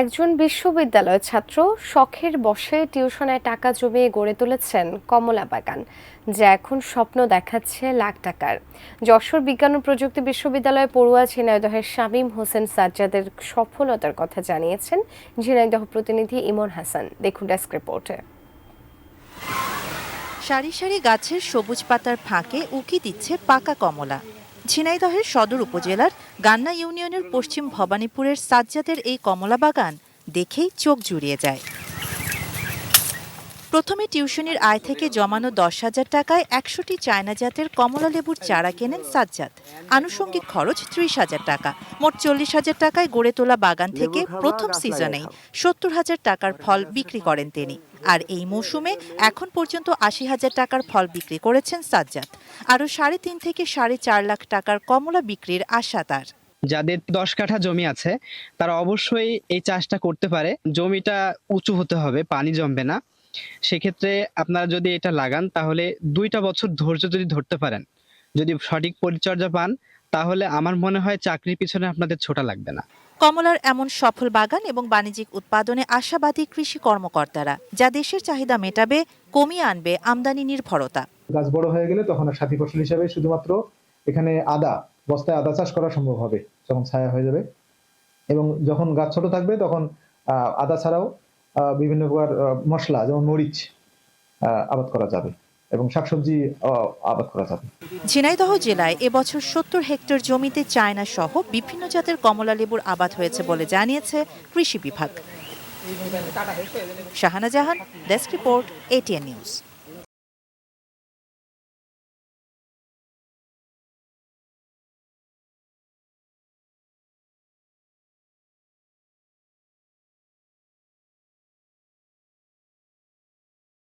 একজন বিশ্ববিদ্যালয় ছাত্র শখের বশে টিউশনে টাকা জমিয়ে গড়ে তুলেছেন কমলা বাগান, যা এখন স্বপ্ন দেখাচ্ছে লাখ টাকার। যশোর বিজ্ঞান ও প্রযুক্তি বিশ্ববিদ্যালয় পড়ুয়া ঝিনাইদহের শামীম হোসেন সাজ্জাদের সফলতার কথা জানিয়েছেন ঝিনাইদহ প্রতিনিধি ইমন হাসান। দেখুন ডেস্ক রিপোর্টে। সারি সারি গাছের সবুজ পাতার ফাঁকে উকি দিচ্ছে পাকা কমলা। ঝিনাইদহের সদর উপজেলার গান্না ইউনিয়নের পশ্চিম ভবানীপুরের সাজ্জাদের এই কমলা বাগান দেখেই চোখ জুড়িয়ে যায়। প্রথমে টিউশনির আয় থেকে জমানো 10,000 টাকায় 100টি চায়না জাতের কমলা লেবুর চারা কেনেন সাজ্জাদ। আনুষঙ্গিক খরচ 30,000 টাকা। মোট 40,000 টাকায় গড়ে তোলা বাগান থেকে প্রথম সিজনেই 70,000 টাকার ফল বিক্রি করেন তিনি। আর এই মৌসুমে এখন পর্যন্ত 80,000 টাকার ফল বিক্রি করেছেন সাজ্জাদ। আরও 3.5 থেকে 4.5 লাখ টাকার কমলা বিক্রির আশা তার। যাদের 10 কাঠা জমি আছে তারা অবশ্যই এই চাষটা করতে পারে। জমিটা উঁচু হতে হবে, পানি জমবে না। সেক্ষেত্রে আপনারা যদি এটা লাগান তাহলে 2টা বছর ধৈর্য যদি ধরতে পারেন, যদি সঠিক পরিচর্যা পান, তাহলে আমার মনে হয় চাকরির পিছনে আপনাদের ছোটা লাগবে না। কমলার এমন সফল বাগান এবং বাণিজ্যিক উৎপাদনে আশাবাদী কৃষি কর্মকর্তারা, যা দেশের চাহিদা মেটাবে, কমিয়ে আনবে আমদানি নির্ভরতা। গাছ বড় হয়ে গেলে তখন আর সাথী ফসল হিসেবে শুধুমাত্র এখানে বস্তায় আদা চাষ করা সম্ভব হবে, যখন ছায়া হয়ে যাবে। এবং যখন গাছ ছোট থাকবে তখন আদা ছাড়াও বিভিন্ন প্রকার মশলা যেমন মরিচ আবাদ করা যাবে এবং শাকসবজি আবাদ করা যাবে। ঝিনাইদহ জেলায় এবছর 70 হেক্টর জমিতে চায়না সহ বিভিন্ন জাতের কমলা লেবুর আবাদ হয়েছে বলে জানিয়েছে কৃষি বিভাগ। শাহানা জাহান, ডেস্ক রিপোর্ট, এটিএন নিউজ।